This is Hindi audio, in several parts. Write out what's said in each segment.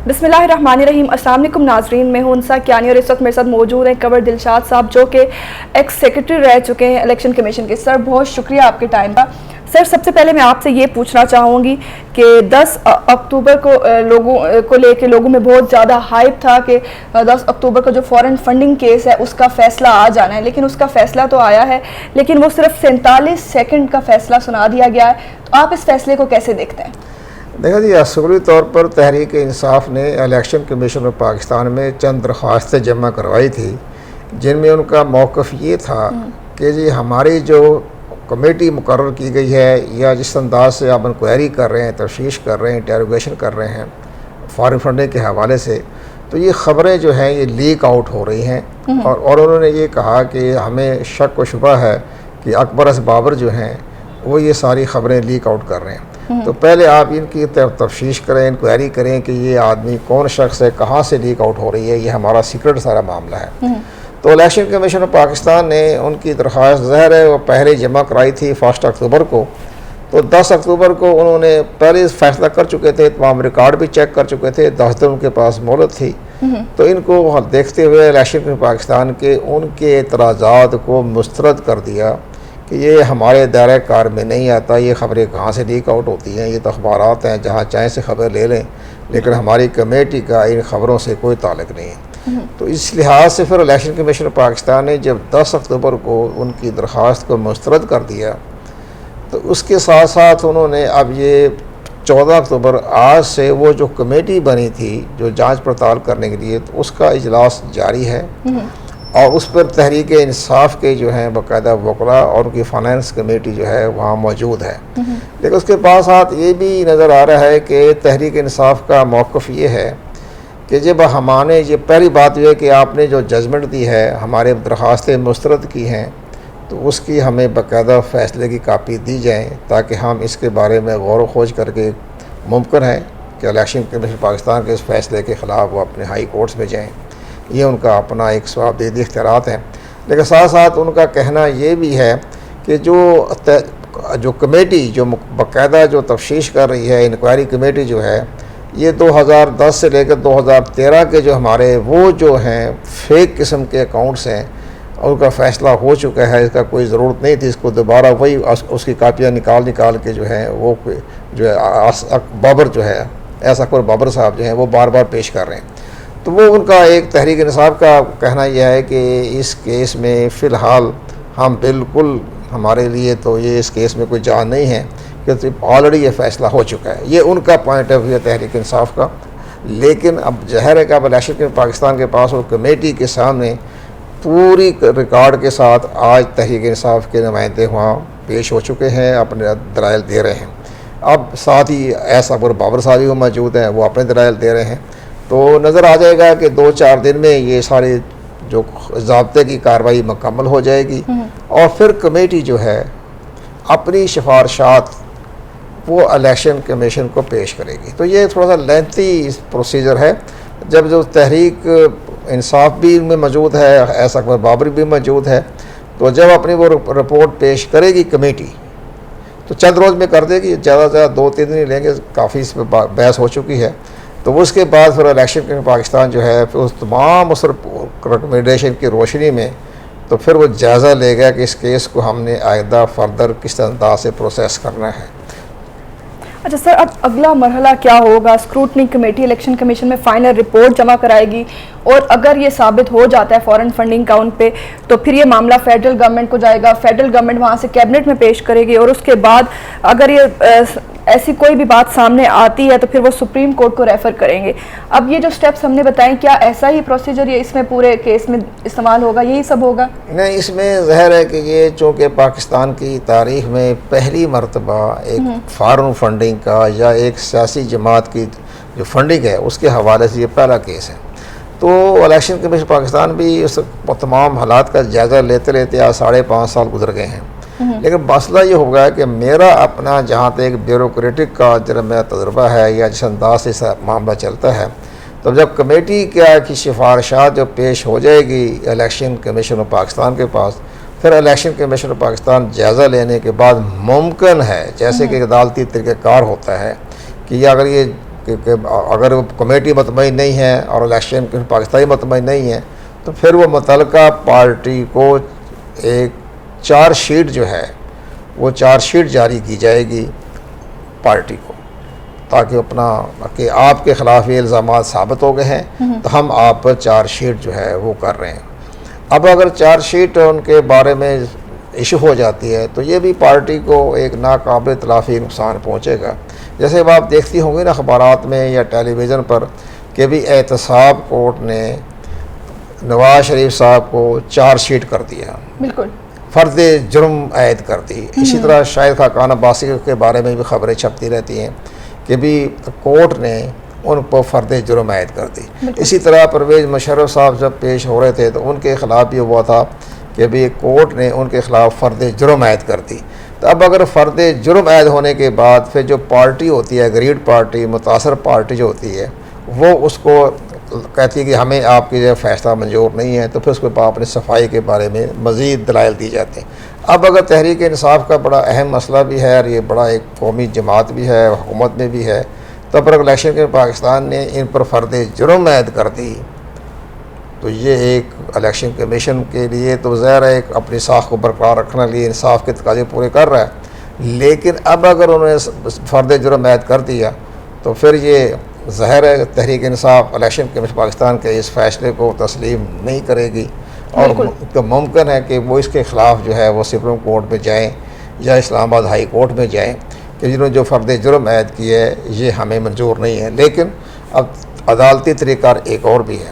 बिस्मिल्लाहिर्रहमानिर्रहीम। अस्सलाम वालेकुम नाजरीन, मैं हूं उनसा कियानी और इस वक्त मेरे साथ मौजूद हैं कंवर दिलशाद साहब जो कि एक्स सेक्रेटरी रह चुके हैं इलेक्शन कमीशन के। सर बहुत शुक्रिया आपके टाइम का। सर सबसे पहले मैं आपसे ये पूछना चाहूँगी कि 10 अक्टूबर को लोगों को लेके लोगों में बहुत ज़्यादा हाइप था कि 10 अक्टूबर को जो फॉरेन फंडिंग केस है उसका फ़ैसला आ जाना है, लेकिन उसका फ़ैसला तो आया है लेकिन वो सिर्फ 47 सेकंड का फ़ैसला सुना दिया गया है। तो आप इस फैसले को कैसे देखते हैं? देखा जी, असूली तौर पर तहरीक इंसाफ ने इलेक्शन कमीशन ऑफ पाकिस्तान में चंद दरख्वास्तें जमा करवाई थी जिनमें उनका मौक़िफ़ ये था कि जी हमारी जो कमेटी मुकर्रर की गई है या जिस अंदाज से आप इंक्वायरी कर रहे हैं, तफ्तीश कर रहे हैं, इंटरोगेशन कर रहे हैं फॉरेन फंडिंग के हवाले से, तो ये ख़बरें जो हैं ये लीक आउट हो रही हैं और उन्होंने ये कहा कि हमें शक व शुबा है कि अकबर अस बाबर जो हैं वो ये सारी ख़बरें लीक आउट कर रहे हैं। तो पहले आप इनकी तफ्तीश करें, इंक्वायरी करें कि ये आदमी कौन शख्स है, कहाँ से लीक आउट हो रही है, ये हमारा सीक्रेट सारा मामला है। तो इलेक्शन कमीशन ऑफ पाकिस्तान ने उनकी दरख्वास्त ज़ाहिर है वो पहले जमा कराई थी 1 अक्टूबर को। तो 10 अक्टूबर को उन्होंने पहले फैसला कर चुके थे, तमाम रिकॉर्ड भी चेक कर चुके थे, 10 दिन उनके पास मोहलत थी। तो इनको देखते हुए इलेक्शन कमीशन पाकिस्तान के उनके एतराज़ात को मुस्तरद कर दिया कि ये हमारे दायरे कार में नहीं आता, ये ख़बरें कहाँ से लीक आउट होती हैं, ये तो अखबारात हैं जहाँ चाहे से ख़बर ले लें, लेकिन हमारी कमेटी का इन ख़बरों से कोई ताल्लुक़ नहीं है। तो इस लिहाज से फिर इलेक्शन कमीशन ऑफ पाकिस्तान ने जब 10 अक्टूबर को उनकी दरख्वास्त को मुस्तरद कर दिया तो उसके साथ साथ उन्होंने अब ये 14 अक्टूबर आज से वो जो कमेटी बनी थी जो जांच पड़ताल करने के लिए, तो उसका इजलास जारी है और उस पर तहरीक इंसाफ के जो हैं बाकायदा वकला और उनकी फाइनेंस कमेटी जो है वहाँ मौजूद है। लेकिन उसके पास साथ ये भी नज़र आ रहा है कि तहरीक इंसाफ का मौक़िफ़ ये है कि जब हमारे ये पहली बात यह है कि आपने जो जजमेंट दी है, हमारे दरख्वास्तें मुस्तरद की हैं, तो उसकी हमें बाकायदा फ़ैसले की कापी दी जाए ताकि हम इसके बारे में गौर व खोज करके मुमकिन है कि इलेक्शन कमीशन पाकिस्तान के इस फ़ैसले के ख़िलाफ़ वो अपने हाई कोर्ट्स में जाएँ। ये उनका अपना एक सवाबदेही इख्तियारात हैं। लेकिन साथ साथ उनका कहना ये भी है कि जो कमेटी जो बाकायदा जो तफ्तीश कर रही है, इंक्वायरी कमेटी जो है, ये 2010 से लेकर 2013 के जो हमारे वो जो हैं फेक किस्म के अकाउंट्स हैं उनका फ़ैसला हो चुका है, इसका कोई ज़रूरत नहीं थी इसको दोबारा वही उसकी कापियाँ निकाल के जो है वो जो है बाबर जो है अकबर बाबर साहब जो हैं वो बार बार पेश कर रहे हैं। तो वो उनका एक तहरीक इंसाफ का कहना यह है कि इस केस में फ़िलहाल हम बिल्कुल हमारे लिए तो ये इस केस में कोई जान नहीं है कि ऑलरेडी ये फ़ैसला हो चुका है। ये उनका पॉइंट ऑफ व्यू है तहरीक इंसाफ का। लेकिन अब ज़ाहिर है कि अब इलेक्शन पाकिस्तान के पास और कमेटी के सामने पूरी रिकॉर्ड के साथ आज तहरीक इंसाफ के नुमाइंदे वहाँ पेश हो चुके हैं, अपने दलाइल दे रहे हैं। अब साथ ही अकबर बाबर साहब भी मौजूद हैं, वो अपने दलाइल दे रहे हैं। तो नज़र आ जाएगा कि 2-4 दिन में ये सारे जो ज़ाब्ते की कार्रवाई मुकम्मल हो जाएगी और फिर कमेटी जो है अपनी सिफारशात वो इलेक्शन कमीशन को पेश करेगी। तो ये थोड़ा सा लेंथी प्रोसीजर है। जब जो तहरीक इंसाफ भी में मौजूद है, ऐसा अकबर बाबर भी मौजूद है, तो जब अपनी वो रिपोर्ट पेश करेगी कमेटी तो चंद रोज़ में कर देगी, ज़्यादा से ज़्यादा 2-3 दिन ही लेंगे, काफ़ी इस पर बहस हो चुकी है। तो उसके बाद फिर इलेक्शन कमीशन पाकिस्तान जो है फिर उस तमाम उस रिकमेंडेशन की रोशनी में तो फिर वो जायज़ा लेगा कि इस केस को हमने आइंदा फर्दर किस अंदाज से प्रोसेस करना है। अच्छा सर, अब अगला मरहला क्या होगा? स्क्रूटनी कमेटी इलेक्शन कमीशन में फ़ाइनल रिपोर्ट जमा कराएगी और अगर ये साबित हो जाता है फॉरेन फंडिंग का उन पे, तो फिर ये मामला फेडरल गवर्नमेंट को जाएगा, फेडरल गवर्नमेंट वहाँ से कैबिनेट में पेश करेगी और उसके बाद अगर ये ऐसी कोई भी बात सामने आती है तो फिर वो सुप्रीम कोर्ट को रेफ़र करेंगे। अब ये जो स्टेप्स हमने बताएं, क्या ऐसा ही प्रोसीजर ये इसमें पूरे केस में इस्तेमाल होगा, यही सब होगा? नहीं, इसमें ज़ाहिर है कि ये चूँकि पाकिस्तान की तारीख़ में पहली मरतबा एक फॉरेन फंडिंग का या एक सियासी जमात की जो फंडिंग है उसके हवाले से ये पहला केस है। तो इलेक्शन कमीशन पाकिस्तान भी उस तमाम हालात का जायज़ा लेते लेते आज 5.5 साल गुजर गए हैं। लेकिन मसला ये होगा कि मेरा अपना जहाँ तक ब्यूरोक्रेटिक का जब मेरा तजुर्बा है या जिस अंदाज से मामला चलता है, तो जब कमेटी की सिफारिशात जो पेश हो जाएगी इलेक्शन कमीशन ऑफ पाकिस्तान के पास, फिर इलेक्शन कमीशन ऑफ पाकिस्तान जायज़ा लेने के बाद मुमकिन है, जैसे कि अदालती तरीक़ाकार होता है कि अगर ये कि अगर वो कमेटी मुतमईन नहीं है और इलेक्शन कमीशन पाकिस्तान मुतमईन नहीं है, तो फिर वो मुतलका पार्टी को एक चार्जशीट जो है वो चार्जशीट जारी की जाएगी पार्टी को, ताकि अपना कि आपके ख़िलाफ़ ये इल्ज़ाम साबित हो गए हैं, तो हम आप पर चार्जशीट जो है वो कर रहे हैं। अब अगर चार्जशीट उनके बारे में इशू हो जाती है तो ये भी पार्टी को एक नाकाबिल तलाफ़ी नुकसान पहुँचेगा। जैसे अब आप देखती होंगी ना अखबारात में या टेलीविज़न पर कि भी एहतसाब कोर्ट ने नवाज शरीफ साहब को चार्जशीट कर दिया, बिल्कुल फ़र्द जुर्म आयद कर दी। इसी तरह शाहिद खाकान अब्बासी के बारे में भी खबरें छपती रहती हैं कि भी कोर्ट ने उन पर फ़र्द जुर्म आयद कर दी। इसी तरह परवेज़ मुशर्रफ साहब जब पेश हो रहे थे तो उनके ख़िलाफ़ भी हुआ था कि भी कोर्ट ने उनके ख़िलाफ़ फ़र्द जुर्म आयद कर दी। तो अब अगर फ़र्द जुर्म आयद होने के बाद फिर जो पार्टी होती है, अग्रीड पार्टी, मुतासर पार्टी जो होती है, वो उसको कहती है कि हमें आपकी जो फ़ैसला मंजूर नहीं है, तो फिर उसके बाद अपनी सफाई के बारे में मज़ीद दलाइल दी जाते हैं। अब अगर तहरीक इंसाफ का बड़ा अहम मसला भी है और ये बड़ा एक कौमी जमात भी है, हुकूमत में भी है, तो पर इलेक्शन के पाकिस्तान ने इन पर फ़र्द जुर्म आयद कर दी, तो ये एक इलेक्शन कमीशन के लिए तो ज़ाहिर है एक अपनी साख को बरकरार रखने लिए इंसाफ के तकाज़े पूरे कर रहा है। लेकिन अब अगर उन्होंने फ़र्द जुर्म आयद कर दिया तो फिर ये ज़ाहिर है तहरीक इंसाफ इलेक्शन कमीशन पाकिस्तान के इस फ़ैसले को तस्लीम नहीं करेगी और तो मुमकिन है कि वो इसके ख़िलाफ़ जो है वो सुप्रीम कोर्ट में जाएँ या इस्लामाबाद हाई कोर्ट में जाएँ कि जिन्होंने जो फ़र्द जुर्म आयद किया है ये हमें मंजूर नहीं है। लेकिन अब अदालती तरीक़ा एक और भी है।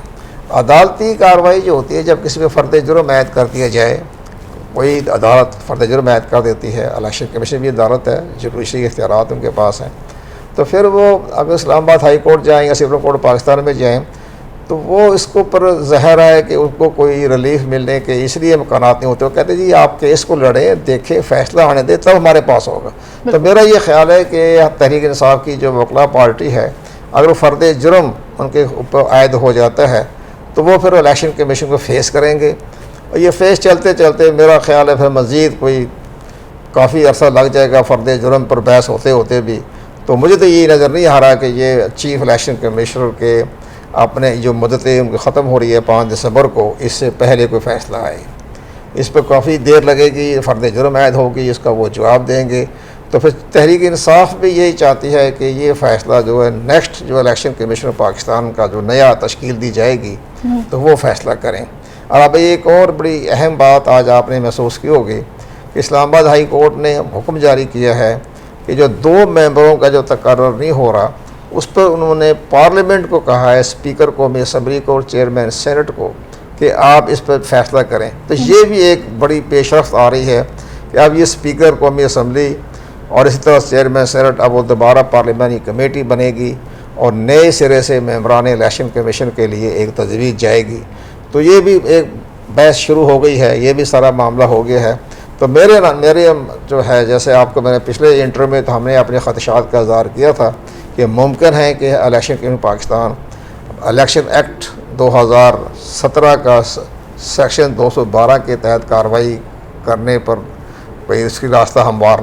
अदालती कार्रवाई जो होती है, जब किसी पे फ़र्द जुर्म आयद कर दिया जाए, कोई अदालत फ़र्द जुर्म आयद कर देती है, इलेक्शन कमीशन भी अदालत है, जुडिशरी इख्तियारात उनके पास हैं, तो फिर वो अगर इस्लामाबाद हाई कोर्ट जाएँ या सुप्रीम कोर्ट पाकिस्तान में जाएँ तो वो इसको पर ज़ाहिर है कि उनको कोई रिलीफ मिलने के इसलिए इम्कानात नहीं होते। वो कहते जी आप केस को लड़ें, देखें, फ़ैसला आने दें, तब हमारे पास होगा। तो मेरा ये ख्याल है कि तहरीक इंसाफ की जो वकला पार्टी है, अगर फ़र्द जुर्म उनके ऊपर आयद हो जाता है तो वो फिर इलेक्शन कमीशन को फेस करेंगे और ये फेस चलते चलते मेरा ख्याल है फिर मज़ीद कोई काफ़ी अरसा लग जाएगा फ़र्द जुर्म पर बहस होते होते भी। तो मुझे तो ये नज़र नहीं आ रहा कि ये चीफ़ इलेक्शन कमिश्नर के अपने जो मुद्दतें उनकी ख़त्म हो रही है 5 दिसंबर को, इससे पहले कोई फ़ैसला आए। इस पर काफ़ी देर लगेगी, फ़र्द जुर्म आयद होगी, इसका वो जवाब देंगे। तो फिर तहरीक इंसाफ भी यही चाहती है कि ये फ़ैसला जो है नेक्स्ट जो इलेक्शन कमीशन पाकिस्तान का जो नया तश्कील दी जाएगी तो वो फ़ैसला करें। और अब एक और बड़ी अहम बात आज आपने महसूस की होगी कि इस्लामाबाद हाई कोर्ट ने हुक्म जारी किया है कि जो 2 मेंबरों का जो तकर्रर नहीं हो रहा, उस पर उन्होंने पार्लियामेंट को कहा है, स्पीकर कौमी असम्बली को और चेयरमैन सेनेट को, कि आप इस पर फैसला करें। तो ये भी एक बड़ी पेशरफ्त आ रही है कि अब ये स्पीकर कौमी असम्बली और इसी तरह चेयरमैन सेनेट अब वो दोबारा पार्लियामानी कमेटी बनेगी और नए सिरे से मेंबरान इलेक्शन कमीशन के लिए एक तजवीज़ जाएगी। तो ये भी एक बहस शुरू हो गई है, ये भी सारा मामला हो गया है। तो मेरे जो है, जैसे आपको मैंने पिछले इंटरव्यू में तो हमने अपने खदशात का इज़हार किया था कि मुमकिन है कि election commission Pakistan election act 2017 का सेक्शन 212 के तहत कार्रवाई करने पर कोई इसकी रास्ता हमवार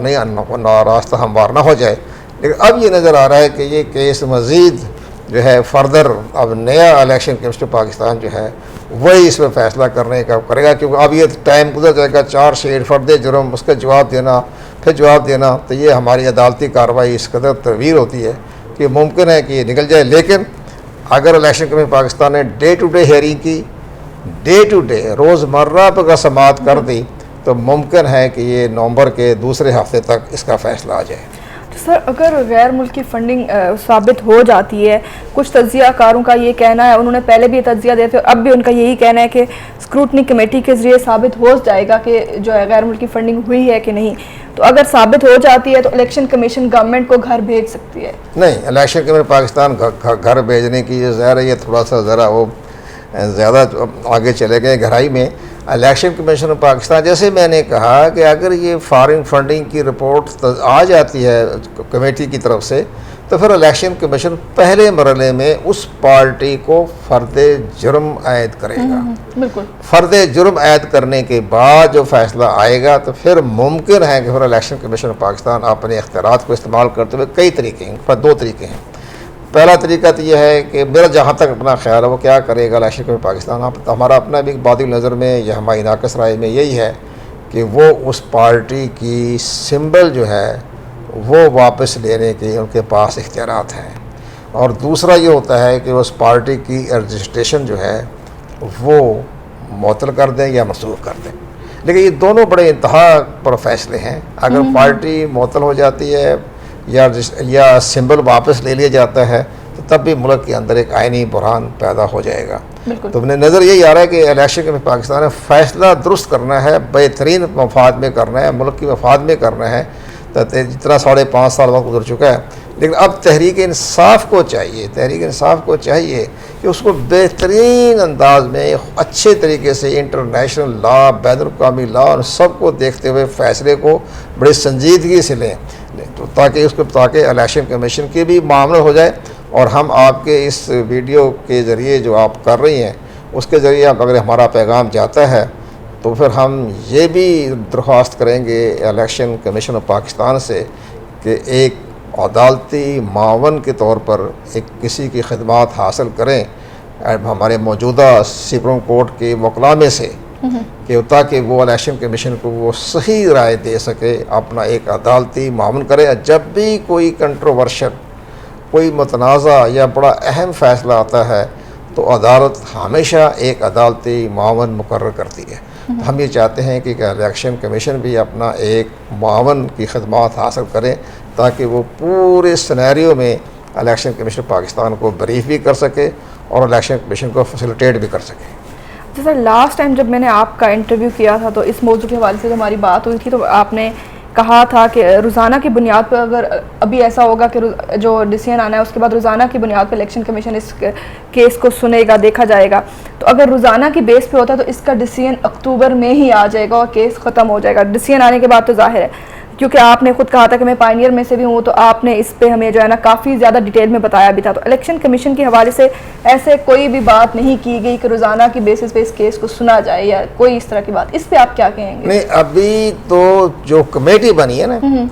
ना हो जाए। लेकिन अब ये नज़र आ रहा है कि ये केस मज़ीद जो है फर्दर अब नया इलेक्शन कमीशन पाकिस्तान जो है वही इस पर फैसला करने का करेगा, क्योंकि अब ये टाइम गुजर जाएगा, चार्जशीट, फ़र्द जुर्म, उसका जवाब देना, फिर जवाब देना, तो ये हमारी अदालती कार्रवाई इस कदर तवील होती है कि मुमकिन है कि ये निकल जाए। लेकिन अगर इलेक्शन कमीशन पाकिस्तान ने डे टू डे हेयरिंग की, डे टू डे रोज़मर्रा पर समाअत कर दी, तो मुमकिन है कि ये नवंबर के दूसरे हफ्ते तक इसका फ़ैसला आ जाए। तो सर, अगर गैर मुल्की फंडिंग साबित हो जाती है, कुछ तज्ज़ियाकारों का ये कहना है, उन्होंने पहले भी तज्ज़िया दिए थे, अब भी उनका यही कहना है कि स्क्रूटनी कमेटी के ज़रिए साबित हो जाएगा कि जो है गैर मुल्की फंडिंग हुई है कि नहीं। तो अगर साबित हो जाती है तो इलेक्शन कमीशन गवर्नमेंट को घर भेज सकती है? नहीं, इलेक्शन कमीशन पाकिस्तान घर भेजने की ज़ाहिर है ये थोड़ा सा ज़रा वो ज़्यादा आगे चले गए गहराई में। इलेक्शन कमीशन पाकिस्तान, जैसे मैंने कहा कि अगर ये फॉरेन फंडिंग की रिपोर्ट आ जाती है कमेटी की तरफ से, तो फिर इलेक्शन कमीशन पहले मरहले में उस पार्टी को फ़र्द जुर्म आयद करेगा। बिल्कुल। फ़र्द जुर्म आयद करने के बाद जो फ़ैसला आएगा तो फिर मुमकिन है कि फिर इलेक्शन कमीशन पाकिस्तान अपने इख्तियारात को इस्तेमाल करते हुए कई तरीके हैं, पर 2 तरीके हैं। पहला तरीका तो यह है कि मेरा जहाँ तक अपना ख्याल है वो क्या करेगा इलेक्शन कमीशन पाकिस्तान, हमारा अपना भी बादी नज़र में या हमारी नाकस राय में यही है कि वो उस पार्टी की सिंबल जो है वो वापस लेने के उनके पास इख्तियारात हैं। और दूसरा ये होता है कि उस पार्टी की रजिस्ट्रेशन जो है वो मुअत्तल कर दें या मंसूख कर दें। लेकिन ये दोनों बड़े इंतहा पर फैसले हैं। अगर पार्टी मुअत्तल हो जाती है या सिंबल वापस ले लिया जाता है तो तब भी मुल्क के अंदर एक आइनी बुरहान पैदा हो जाएगा। तो अपने नज़र यही आ रहा है कि इलेक्शन के पाकिस्तान में फ़ैसला दुरुस्त करना है, बेहतरीन मफाद में करना है, मुल्क की मफाद में करना है। तो जितना 5.5 साल वक्त गुजर चुका है, लेकिन अब तहरीक इंसाफ को चाहिए कि उसको बेहतरीन अंदाज में अच्छे तरीके से इंटरनेशनल लॉ, बैनुल-अक़वामी लॉ और सबको देखते हुए फ़ैसले को बड़ी संजीदगी से लें, तो ताकि इलेक्शन कमीशन की भी मामला हो जाए। और हम आपके इस वीडियो के ज़रिए जो आप कर रही हैं उसके ज़रिए अगर हमारा पैगाम जाता है तो फिर हम ये भी दरख्वास्त करेंगे इलेक्शन कमीशन ऑफ पाकिस्तान से कि एक अदालती मावन के तौर पर एक किसी की खिदमत हासिल करें हमारे मौजूदा सुप्रीम कोर्ट के वकला में से, कि ताकि वो इलेक्शन कमीशन को वो सही राय दे सके, अपना एक अदालती मावन करे। जब भी कोई कंट्रोवर्शियल, कोई मुतनाज़ा या बड़ा अहम फ़ैसला आता है तो अदालत हमेशा एक अदालती मावन मुकर्रर करती है। तो हम ये चाहते हैं कि इलेक्शन कमीशन भी अपना एक मावन की खदमात हासिल करें ताकि वो पूरे सिनेरियो में इलेक्शन कमीशन पाकिस्तान को ब्रीफ भी कर सके और इलेक्शन कमीशन को फैसिलिटेट भी कर सके। तो सर लास्ट टाइम जब मैंने आपका इंटरव्यू किया था तो इस मौजू के हवाले से जो हमारी बात हुई थी तो आपने कहा था कि रोज़ाना की बुनियाद पर अगर अभी ऐसा होगा कि जो डिसीजन आना है उसके बाद रोज़ाना की बुनियाद पर इलेक्शन कमीशन इस केस को सुनेगा, देखा जाएगा। तो अगर रोज़ाना की बेस पे होता है तो इसका डिसीजन अक्टूबर में ही आ जाएगा और केस ख़त्म हो जाएगा। डिसीजन आने के बाद तो जाहिर है, क्योंकि आपने खुद कहा था कि मैं पायनियर में से भी हूँ, तो आपने इस पे हमें जो है ना काफ़ी ज़्यादा डिटेल में बताया भी था। तो इलेक्शन कमीशन के हवाले से ऐसे कोई भी बात नहीं की गई कि रोज़ाना की बेसिस पे इस केस को सुना जाए या कोई इस तरह की बात, इस पे आप क्या कहेंगे? नहीं, अभी तो जो कमेटी बनी है ना,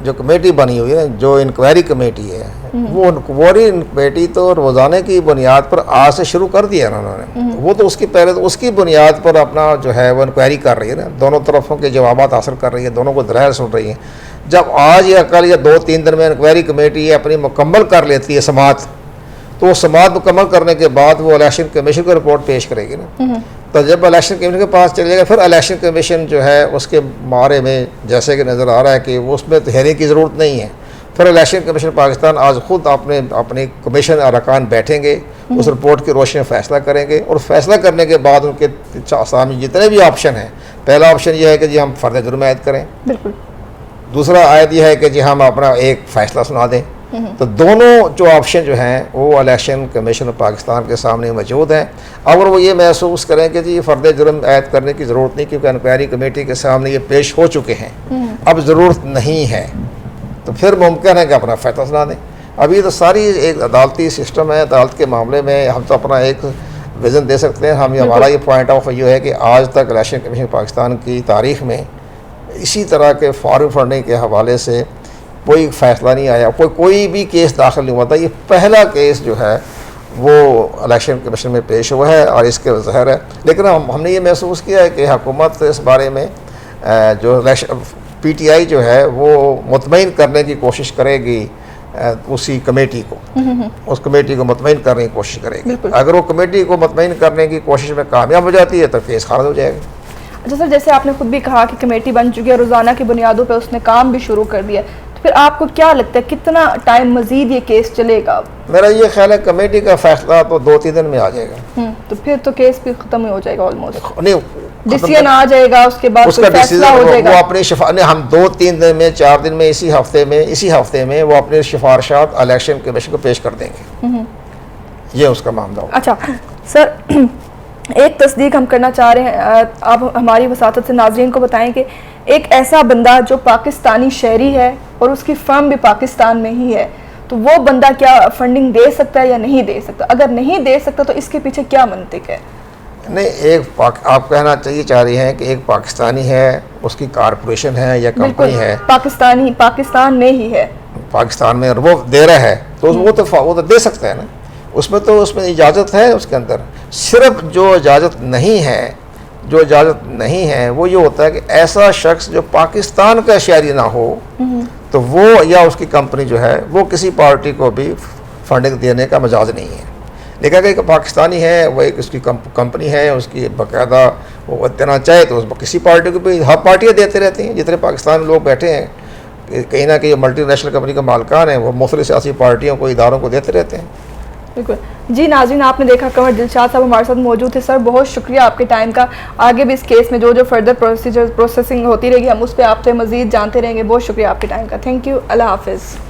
जो कमेटी बनी हुई है, जो इंक्वायरी कमेटी है, वो इंक्वायरी कमेटी तो रोज़ाना की बुनियाद पर आज से शुरू कर दिया है उन्होंने। वो तो उसकी पहले तो उसकी बुनियाद पर अपना जो है वो इंक्वायरी कर रही है ना, दोनों तरफों के जवाब हासिल कर रही है, दोनों को दलाइल सुन रही है। जब आज या कल या 2-3 दिन में इंक्वायरी कमेटी अपनी मुकम्मल कर लेती है समात, तो वो समात मुकम्मल करने के बाद वो इलेक्शन कमीशन को रिपोर्ट पेश करेगी ना। तो जब इलेक्शन कमीशन के पास चले जाएगा फिर इलेक्शन कमीशन जो है उसके बारे में जैसे कि नज़र आ रहा है कि वो उसमें तो हेयरिंग की ज़रूरत नहीं है। फिर इलेक्शन कमीशन पाकिस्तान आज खुद अपने कमीशन अरकान बैठेंगे, उस रिपोर्ट की रोशनी में फ़ैसला करेंगे और फैसला करने के बाद उनके सामने जितने भी ऑप्शन हैं, पहला ऑप्शन यह है कि जी हम फ़र्द जुर्म आयद करें, बिल्कुल। दूसरा आयद यह है कि जी हम अपना एक फ़ैसला सुना दें। तो दोनों जो ऑप्शन जो हैं वो इलेक्शन कमीशन पाकिस्तान के सामने मौजूद हैं। अगर वो ये महसूस करें कि जी फ़र्द जुर्म आयद करने की ज़रूरत नहीं क्योंकि इंक्वायरी कमेटी के सामने ये पेश हो चुके हैं, अब ज़रूरत नहीं है, तो फिर मुमकिन है कि अपना फैसला सुना दें। अभी तो सारी एक अदालती सिस्टम है, अदालत के मामले में हम तो अपना एक विज़न दे सकते हैं। हमारा ये पॉइंट ऑफ व्यू है कि आज तक इलेक्शन कमीशन पाकिस्तान की तारीख़ में इसी तरह के फॉरेन फंडिंग के हवाले से कोई फ़ैसला नहीं आया, कोई भी केस दाखिल नहीं हुआ था। ये पहला केस जो है वो इलेक्शन कमीशन में पेश हुआ है और इसके ज़ाहिर है। लेकिन हमने ये महसूस किया है कि हुकूमत इस बारे में जो PTI जो है वो मुतमईन करने की कोशिश करेगी उसी कमेटी को, उस कमेटी को मुतमईन करने की कोशिश करेगी। अगर वो कमेटी को मुतमईन करने की कोशिश में कामयाब हो जाती है तो केस खारिज हो जाएगा। अच्छा सर, जैसे आपने खुद भी कहा कि कमेटी बन चुकी है, रोज़ाना की बुनियादों पर उसने काम भी शुरू कर दिया, तो फिर आपको क्या लगता है कितना टाइम मजीद ये केस चलेगा? मेरा ये ख्याल है कमेटी का फैसला तो 2-3 दिन में आ जाएगा। तो फिर तो केस भी खत्म हो जाएगा ऑलमोस्ट। नहीं, डिसीजन आ जाएगा, उसके बाद उसका फैसला हो जाएगा। वो अपनी हम 2-3 दिन में, 4 दिन में, इसी हफ्ते में वो अपनी सिफारिशात इलेक्शन कमीशन को पेश कर देंगे। ये उसका मामला होगा। अच्छा सर, एक तस्दीक हम करना चाह रहे हैं, आप हमारी वसातत से नाज़रीन को बताएं कि एक ऐसा बंदा जो पाकिस्तानी शहरी है और उसकी फर्म भी पाकिस्तान में ही है, तो वो बंदा क्या फंडिंग दे सकता है या नहीं दे सकता? अगर नहीं दे सकता तो इसके पीछे क्या मंतिक है? नहीं, आप कहना चाहिए चाह रही हैं कि एक पाकिस्तानी है, उसकी कारपोरेशन है या कंपनी है, पाकिस्तान में ही है, पाकिस्तान में वो दे रहा है, तो वो तो दे सकता है ना, उसमें इजाज़त है उसके अंदर। सिर्फ जो इजाज़त नहीं है वो ये होता है कि ऐसा शख्स जो पाकिस्तान का शहरी ना हो, तो वो या उसकी कंपनी जो है वो किसी पार्टी को भी फंडिंग देने का मजाज नहीं है। लेकिन अगर एक पाकिस्तानी है, वो एक उसकी कंपनी है, उसकी बाकायदा वो देना चाहे तो उस किसी पार्टी को भी, हर पार्टियाँ देते रहती हैं। जितने पाकिस्तान में लोग बैठे हैं कहीं ना कहीं मल्टीनेशनल कंपनी के मालिकान हैं, वो मुख्तलिफ सियासी पार्टियों को, इदारों को देते रहते हैं। बिल्कुल जी। नाज़रीन, आपने देखा कंवर दिलशाद साहब हमारे साथ मौजूद थे। सर बहुत शुक्रिया आपके टाइम का। आगे भी इस केस में जो फर्दर प्रोसेसिंग होती रहेगी हम उस पर आपसे मज़ीद जानते रहेंगे। बहुत शुक्रिया आपके टाइम का। Thank you. अल्लाह हाफिज़।